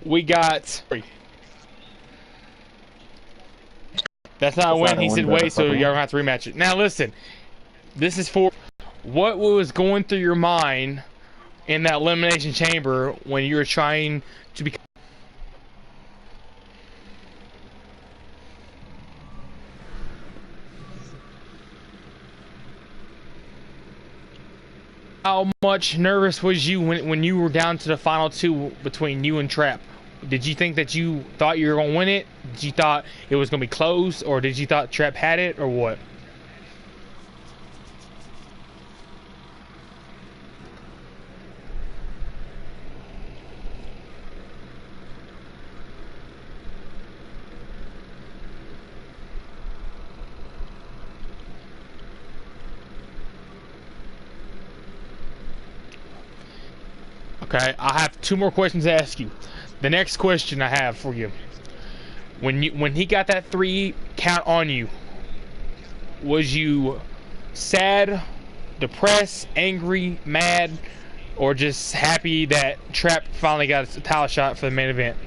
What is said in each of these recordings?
We got. That's not a win. He said wait, so you're gonna have to rematch it. Now listen, this is for what was going through your mind in that elimination chamber when you were trying to become. How much nervous was you when you were down to the final two between you and Trap? Did you think that you thought you were going to win it? Did you thought it was going to be close? Or did you thought Trap had it? Or what? Okay, I have two more questions to ask you. The next question I have for you: when he got that 3 count on you, was you sad, depressed, angry, mad, or just happy that Trap finally got a title shot for the main event?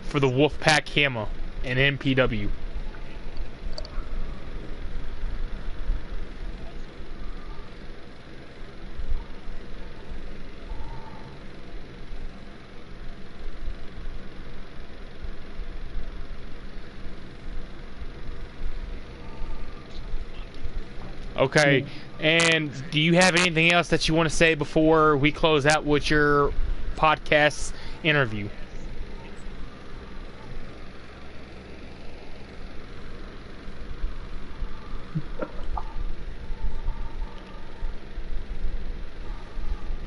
For the Wolfpack Hammer and NPW. Okay, and do you have anything else that you want to say before we close out with your podcast interview?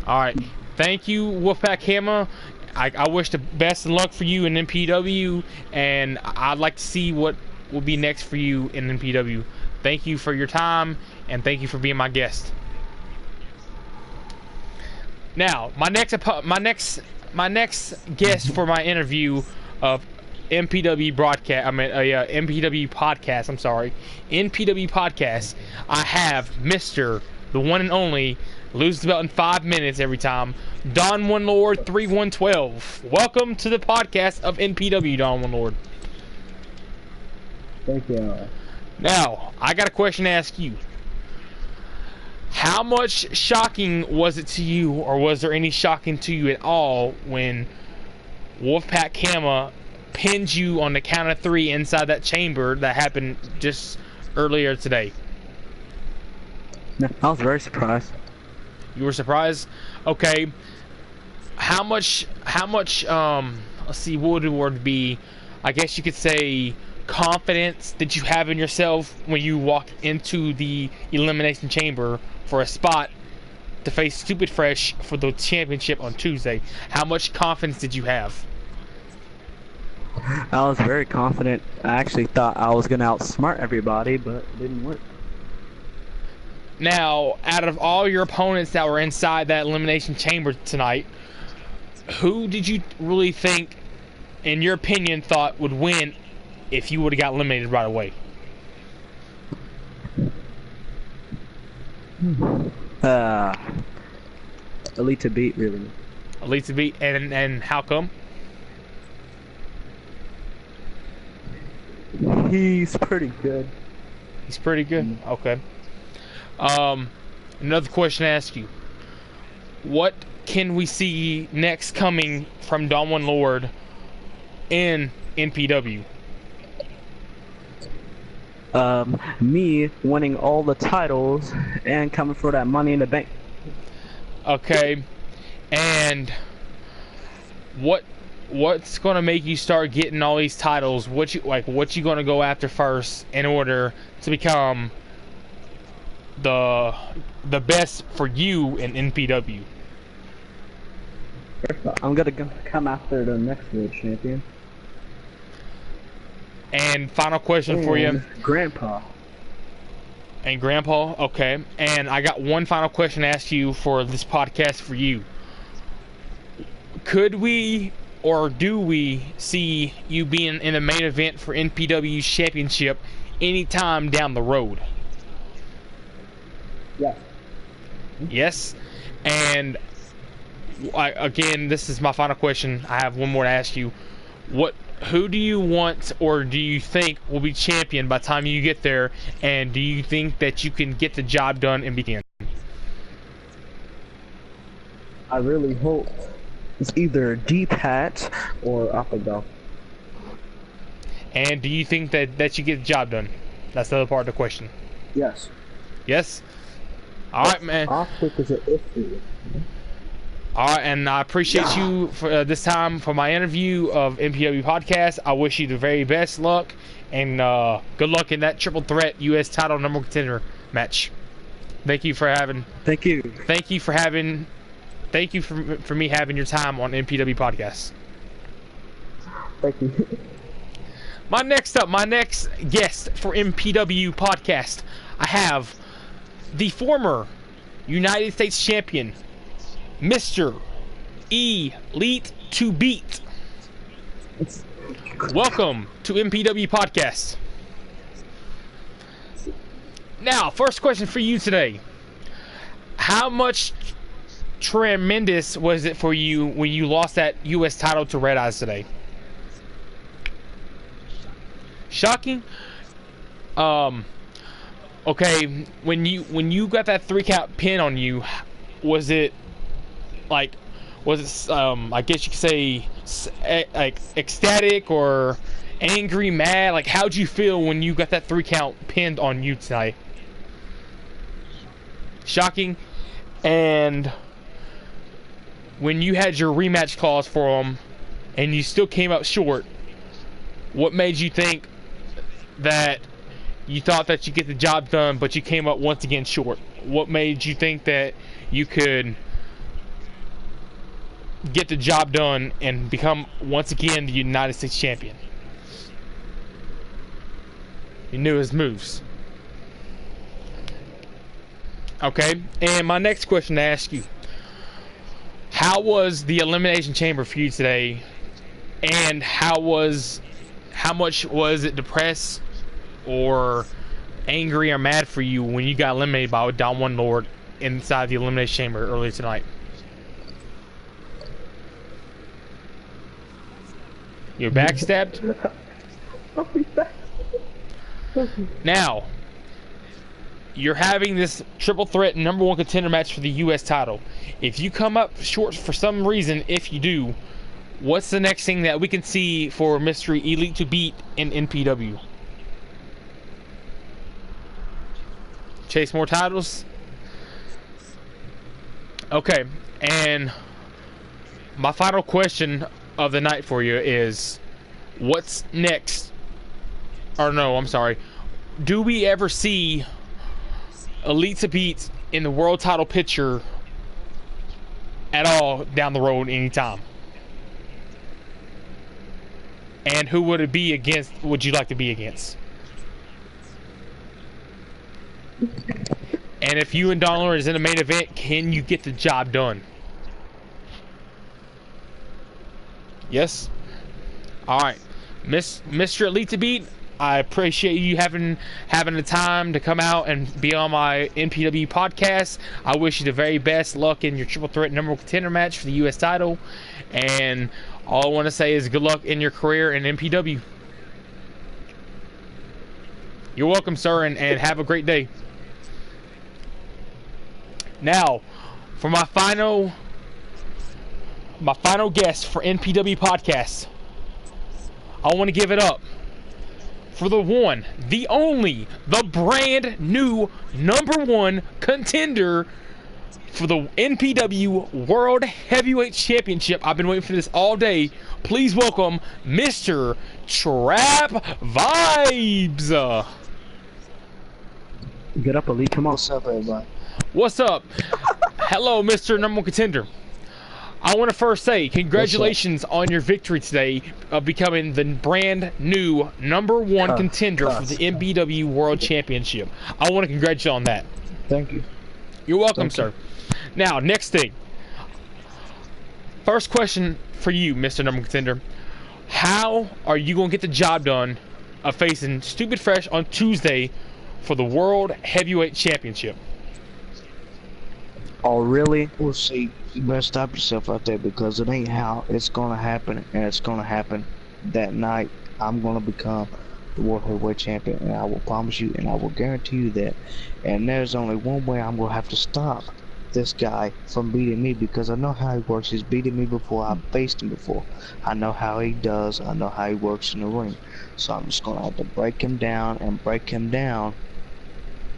Alright, thank you, Wolfpack Hammer. I wish the best of luck for you in NPW, and I'd like to see what will be next for you in NPW. Thank you for your time, and thank you for being my guest. Now, my next guest for my interview of NPW broadcast, NPW podcast. I'm sorry, NPW podcast. I have Mr. the one and only, loses the belt in 5 minutes every time, Don One Lord 3112. Welcome to the podcast of NPW, Don One Lord. Thank you. Now, I got a question to ask you. How much shocking was it to you, or was there any shocking to you at all when Wolfpack Hammer pinned you on the count of 3 inside that chamber that happened just earlier today? No, I was very surprised. You were surprised? Okay. How much, let's see, what would the word be? I guess you could say confidence did you have in yourself when you walked into the elimination chamber for a spot to face Stupid Fresh for the championship on Tuesday? How much confidence did you have? I was very confident. I actually thought I was going to outsmart everybody, but it didn't work. Now, out of all your opponents that were inside that elimination chamber tonight, who did you really think, in your opinion, thought would win if you would have got eliminated right away? Elite to beat, really. Elite to beat, and how come? He's pretty good. He's pretty good? Okay. Another question to ask you. What can we see next coming from Don One Lord in NPW? Me winning all the titles and coming for that Money in the Bank. Okay. And what's gonna make you start getting all these titles? What you gonna go after first in order to become the best for you in NPW? First off, I'm gonna come after the next world champion. And final question for you. Grandpa. And Grandpa, okay. And I got one final question to ask you for this podcast for you. Could we or do we see you being in the main event for NPW's championship anytime down the road? Yes. Yes. And again, this is my final question. I have one more to ask you. Who do you want or do you think will be champion by the time you get there? And do you think that you can get the job done and begin? I really hope it's either D-Pat or Akago. And do you think that you get the job done? That's the other part of the question. Yes. Yes? Alright, man. Optic is an issue. Alright, and I appreciate you for this time for my interview of NPW Podcast. I wish you the very best luck and good luck in that triple threat U.S. title number one contender match. Thank you for having. Thank you. Thank you for having. Thank you for me having your time on NPW Podcast. Thank you. My next guest for NPW Podcast, I have the former United States champion, Mr. Elite to Beat. Welcome to NPW Podcast. Now, first question for you today. How much tremendous was it for you when you lost that U.S. title to Red Eyes today? Shocking? Okay, when you got that 3-count pin on you, was it I guess you could say like ecstatic or angry, mad? Like, how'd you feel when you got that 3-count pinned on you tonight? Shocking. And when you had your rematch clause for him and you still came up short, what made you think that you thought that you get the job done, but you came up once again short? What made you think that you could get the job done and become once again the United States champion? You knew his moves. Okay, and my next question to ask you: how was the Elimination Chamber for you today? And how much was it depressed or angry or mad for you when you got eliminated by Don One Lord inside the Elimination Chamber earlier tonight? You're backstabbed? Now, you're having this triple threat number one contender match for the U.S. title. If you come up short for some reason, if you do, what's the next thing that we can see for Mr. Elite to Beat in NPW? Chase more titles? Okay, and my final question of the night for you is, what's next? Or no, I'm sorry. Do we ever see Elite to Beat in the world title picture at all down the road anytime? And who would it be against? Would you like to be against? And if you and Donald is in the main event, can you get the job done? Yes? Alright. Mr. Elite to Beat, I appreciate you having the time to come out and be on my NPW podcast. I wish you the very best luck in your triple threat number one contender match for the U.S. title. And all I want to say is good luck in your career in NPW. You're welcome, sir, and have a great day. Now, for my final guest for NPW Podcast, I want to give it up for the one, the only, the brand new number one contender for the NPW World Heavyweight Championship. I've been waiting for this all day. Please welcome Mr. Trap Vibes. Get up, Elite. Come on. What's up, everybody? What's up? Hello, Mr. Number One Contender. I want to first say congratulations on your victory today of becoming the brand new #1 contender for the NPW World Championship. I want to congratulate you on that. Thank you. You're welcome, sir. Now, next thing. First question for you, Mr. #1 Contender. How are you going to get the job done of facing Stupid Fresh on Tuesday for the World Heavyweight Championship? Oh, really? Well, see, you better stop yourself out there because it ain't how it's gonna happen, and it's gonna happen that night. I'm gonna become the World Heavyweight Champion, and I will promise you, and I will guarantee you that. And there's only one way I'm gonna have to stop this guy from beating me because I know how he works. He's beaten me before. I've faced him before. I know how he does. I know how he works in the ring. So I'm just gonna have to break him down and break him down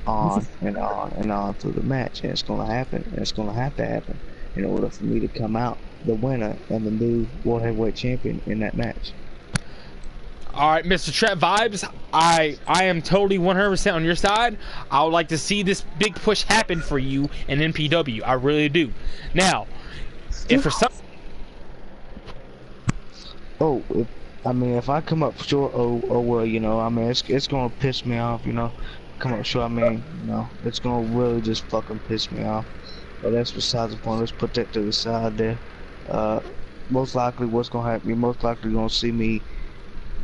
on and on and on through the match, and it's gonna happen, and it's gonna have to happen in order for me to come out the winner and the new World Heavyweight Champion in that match. Alright, Mr. Trap Vibes, I am totally 100% on your side. I would like to see this big push happen for you in NPW. I really do. Now, if for some... if I come up short, well, you know, I mean, it's gonna piss me off, you know. Come up short, I mean, you know, it's gonna really just fucking piss me off. But that's besides the point. Let's put that to the side there. Most likely, what's gonna happen? You're most likely gonna see me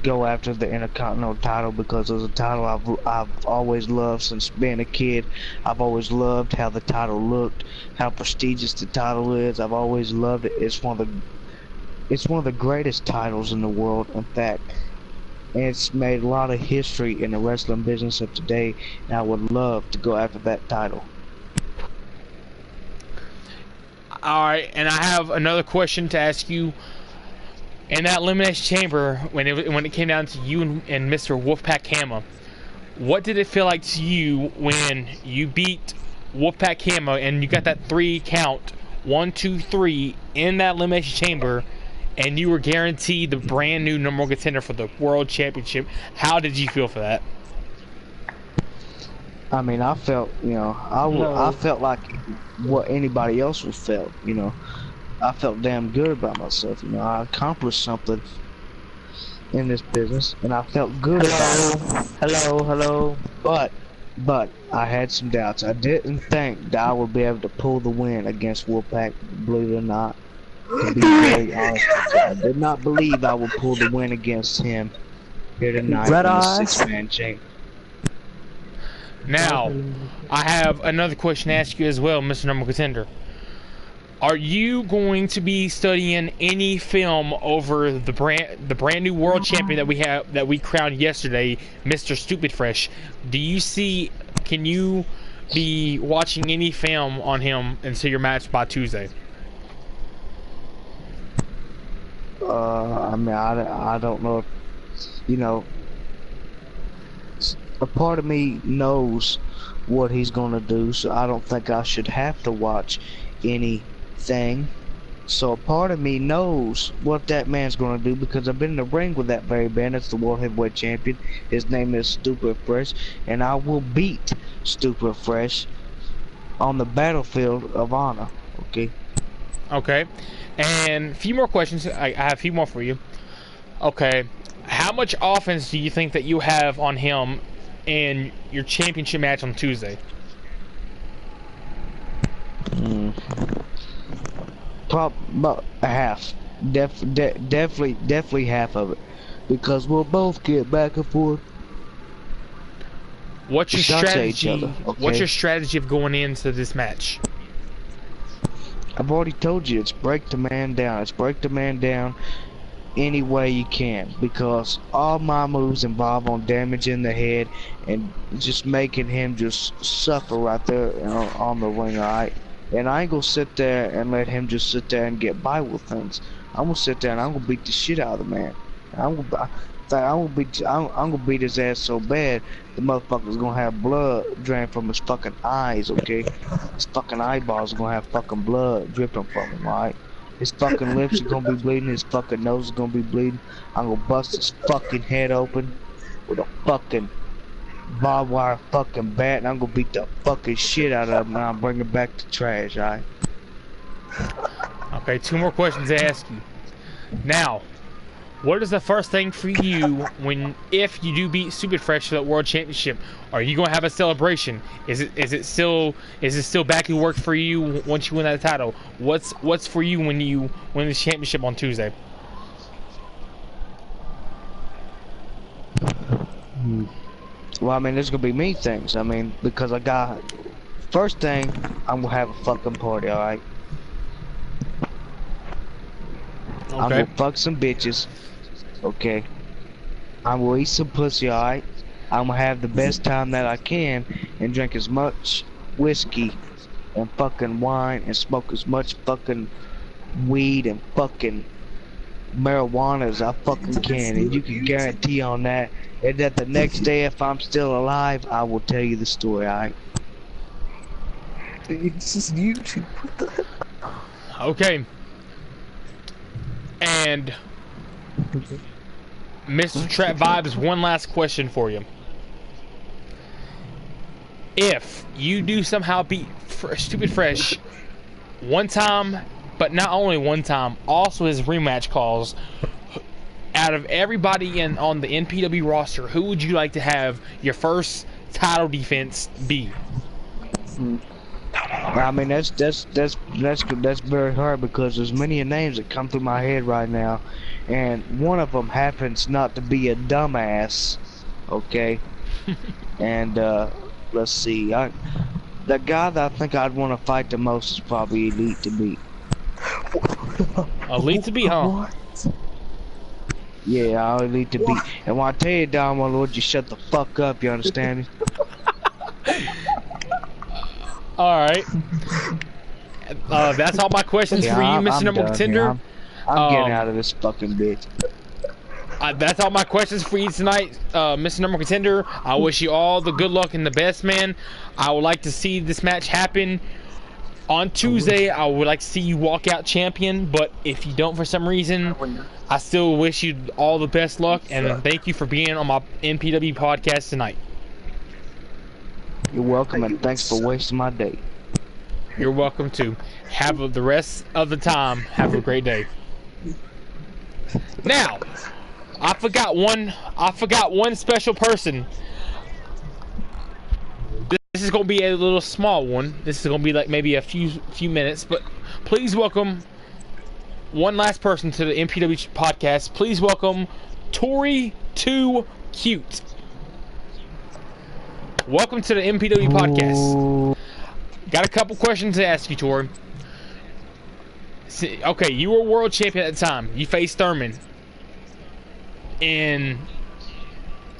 go after the Intercontinental title because it's a title I've always loved since being a kid. I've always loved how the title looked, how prestigious the title is. I've always loved it. It's one of the greatest titles in the world, in fact. And it's made a lot of history in the wrestling business of today, and I would love to go after that title. Alright, and I have another question to ask you. In that elimination chamber, when it came down to you and Mr. Wolfpack Hammer, what did it feel like to you when you beat Wolfpack Hammer and you got that 3 count, 1, 2, 3, in that elimination chamber, and you were guaranteed the brand new #1 contender for the World Championship? How did you feel for that? I mean, I felt, you know, I felt like what anybody else would felt, you know. I felt damn good about myself, you know. I accomplished something in this business, and I felt good about it. Hello. But I had some doubts. I didn't think that I would be able to pull the win against Wolfpack, believe it or not. To be very honest with you, I did not believe I would pull the win against him here tonight in the 6-man chain. Now, I have another question to ask you as well, Mr. #1 Contender. Are you going to be studying any film over the brand new world champion that we crowned yesterday, Mr. Stupid Fresh? Can you be watching any film on him until your match by Tuesday? I mean, I don't know if, you know, a part of me knows what he's gonna do, so I don't think I should have to watch anything. So a part of me knows what that man's gonna do because I've been in the ring with that very man. It's the World Heavyweight Champion. His name is Stupid Fresh, and I will beat Stupid Fresh on the battlefield of honor. Okay. Okay. And a few more questions. I have a few more for you. Okay. How much offense do you think that you have on him in your championship match on Tuesday? Probably about a half. Definitely half of it. Because we'll both get back and forth. What's your strategy? Okay? What's your strategy of going into this match? I've already told you, it's break the man down. It's break the man down any way you can, because all my moves involve on damaging the head and just making him just suffer right there on the ring, alright? And I ain't gonna sit there and let him just sit there and get by with things. I'm gonna sit there and I'm gonna beat the shit out of the man. I'm gonna beat his ass so bad the motherfucker's gonna have blood drain from his fucking eyes, okay? His fucking eyeballs are gonna have fucking blood dripping from him, alright? His fucking lips are gonna be bleeding, his fucking nose is gonna be bleeding. I'm gonna bust his fucking head open with a fucking barbed wire fucking bat, and I'm gonna beat the fucking shit out of him, and I'll bring him back to trash, alright? Okay, 2 more questions to ask you. Now, what is the first thing for you if you do beat Stupid Fresh for that World Championship? Are you gonna have a celebration? Is it still back to work for you once you win that title? What's for you when you win the championship on Tuesday? Well, I mean, there's gonna be many things. I mean, because first thing, I'm gonna have a fucking party, alright? Okay. I'm gonna fuck some bitches, okay? I'm gonna eat some pussy, alright? I'm gonna have the best time that I can and drink as much whiskey and fucking wine and smoke as much fucking weed and fucking marijuana as I fucking can, and you can guarantee on that that the next day, if I'm still alive, I will tell you the story, alright? It's just YouTube. What the hell? Okay. And Mr. Trap Vibes, one last question for you. If you do somehow beat Stupid Fresh one time, but not only one time, also his rematch calls, out of everybody on the NPW roster, who would you like to have your first title defense be? I mean, that's very hard because there's many names that come through my head right now, and one of them happens not to be a dumbass, okay? And let's see, the guy that I think I'd want to fight the most is probably Elite to beat. Elite to beat, huh? What? Yeah, I'll Elite to beat. And when I tell you, Don, my lord, you shut the fuck up. You understand me? Alright. That's all my questions for you, Mr. Number Contender. I'm getting out of this fucking bitch. That's all my questions for you tonight, Mr. Number Contender. I wish you all the good luck and the best, man. I would like to see this match happen on Tuesday. I would like to see you walk out champion, but if you don't for some reason, I still wish you all the best luck, and thank you for being on my NPW podcast tonight. You're welcome, and thanks for wasting my day. You're welcome to. Have the rest of the time. Have a great day. Now, I forgot one special person. This is gonna be a little small one. This is gonna be like maybe a few minutes, but please welcome one last person to the NPW podcast. Please welcome Tori Too Cute. Welcome to the NPW podcast. Got a couple questions to ask you, Tori. Okay, you were world champion at the time. You faced Thurman.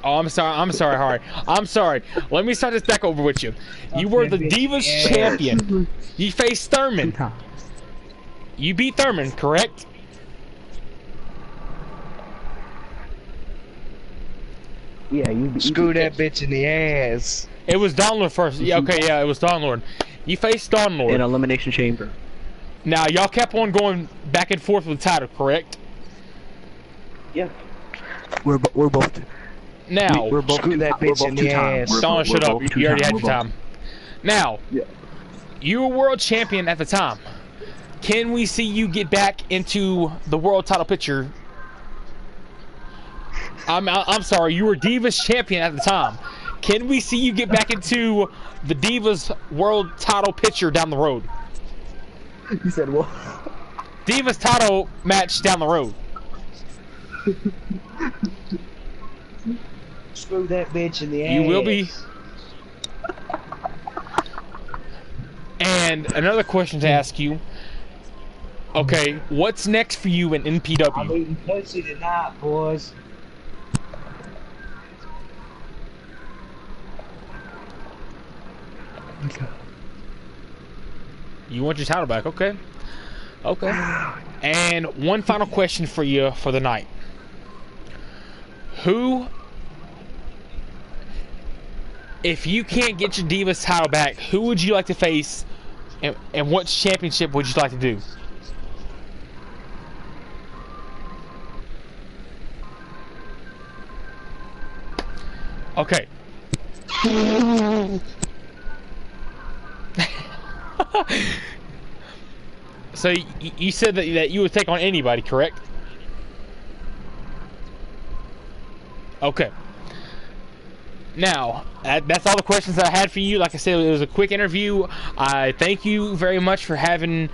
Oh, I'm sorry, Harry. I'm sorry. Let me start this back over with you. You were the Divas champion. You faced Thurman. You beat Thurman, correct? Yeah, you Screw that bitch in the ass. It was Dawnlord first. Yeah, okay, yeah, it was Dawnlord. You faced Dawnlord. in Elimination Chamber. Now, y'all kept on going back and forth with the title, correct? Yeah. We're both. Now, We're both Screw that bitch in the ass. Dawn, shut up. You already had your time. Now, you were world champion at the time. Can we see you get back into the world title picture? I'm sorry, you were Divas champion at the time. Can we see you get back into the Divas world title picture down the road? You said what? Divas title match down the road. Screw that bitch in the ass. You will be. And another question to ask you. Okay, what's next for you in NPW? I'm eating pussy tonight, boys. Okay. You want your title back, okay? Okay. And one final question for you for the night. Who, if you can't get your Divas title back, who would you like to face, and what championship would you like to do? Okay. So you said that you would take on anybody, correct? Okay. Now, that's all the questions that I had for you. Like I said, it was a quick interview. I thank you very much for having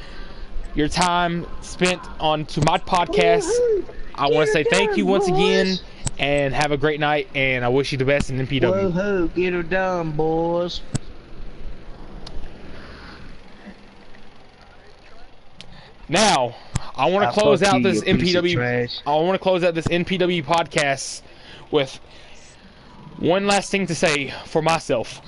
your time spent onto my podcast. I want to say thank you once again, and have a great night, and I wish you the best in NPW. Woohoo, get her done, boys. Now, I want to close out this NPW. I want to close out this NPW podcast with one last thing to say for myself.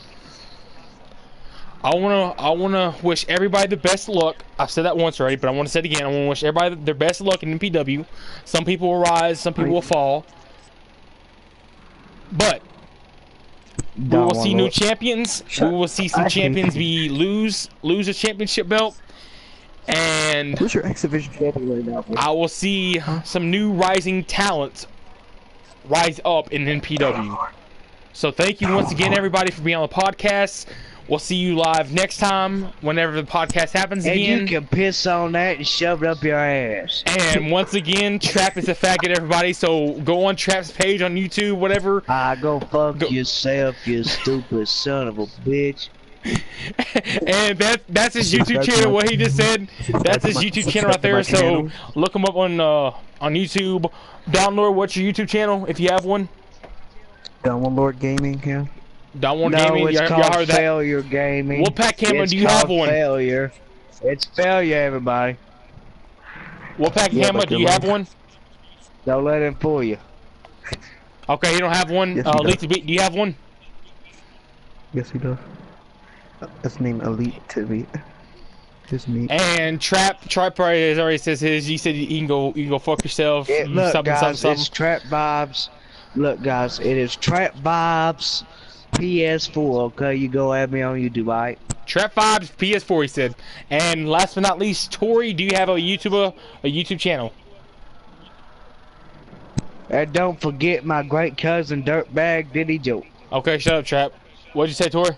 I wanna wish everybody the best of luck. I've said that once already, but I want to say it again. I want to wish everybody their best of luck in NPW. Some people will rise, some people will fall, but we will see new champions. We will see some champions lose a championship belt, and who's your X-Division champion right now? I will see some new rising talents rise up in NPW. So thank you once again, everybody, for being on the podcast. We'll see you live next time, whenever the podcast happens again. And you can piss on that and shove it up your ass. And once again, Trap is a faggot, everybody. So go on Trap's page on YouTube, whatever. Go fuck yourself, you stupid son of a bitch. And that's his YouTube channel. What he just said, that's his YouTube channel right there. So look him up on YouTube. Download, what's your YouTube channel if you have one? Download Gaming, yeah. Download Gaming. It's called Failure Gaming. Wolfpack Camera, do you have one? Failure. It's failure, everybody. Wolfpack Camera, do you have one? Don't let him fool you. Okay, you don't have one. Yes, Elite to Beat, do you have one? Yes, he does. That's named Elite to Beat. His meat. And Trap probably has already says his. You said you can go fuck yourself. Look, guys, it's Trap Vibes. Look, guys, it is Trap Vibes PS4. Okay, you go at me on YouTube, right? Trap Vibes PS4, he said. And last but not least, Tori, do you have a YouTube channel? And don't forget my great cousin Dirtbag Diddy Joe. Okay, shut up, Trap. What'd you say, Tori?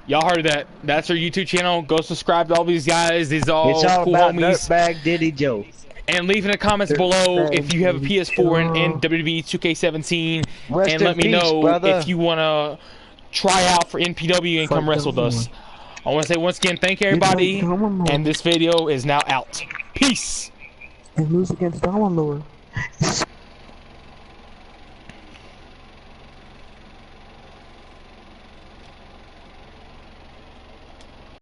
Y'all heard that. That's our YouTube channel. Go subscribe to all these guys. These are all it's all cool about homies. Dirtbag Diddy Joe. And leave in the comments below if you have a PS4 and WWE 2K17. And let me know if you want to try out for NPW and come wrestle with us. I want to say once again, thank you, everybody. And this video is now out. Peace. And lose against Download.